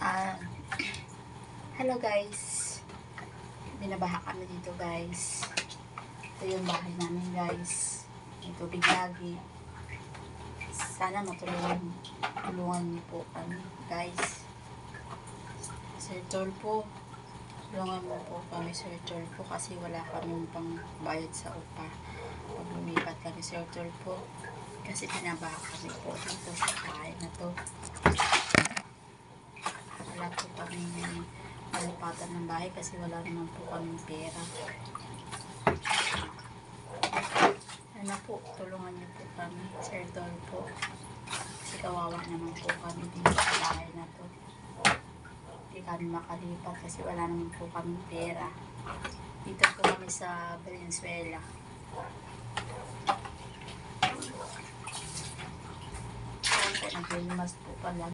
Ah, hello guys. Binabaha kami dito guys. Ito yung bahay namin guys. May tubig lagi. Sana tulungan niyo po kami guys. Sir Tolpo, tulungan mo po kami Sir Tolpo kasi wala kami pang bayad sa upa. Pag lumipat kami Sir Tolpo kasi binabaha kami po dito sa bahay na to. Wala po kami malipatan ng bahay kasi wala naman po kaming pera. Sana po, tulungan niyo po kami, Sir Tolpo. Kasi kawawa naman po kami dito sa bahay na to. Hindi kami makalipat kasi wala naman po kaming pera. Dito po kami sa Valenzuela. Ayan po, naglimas po pala.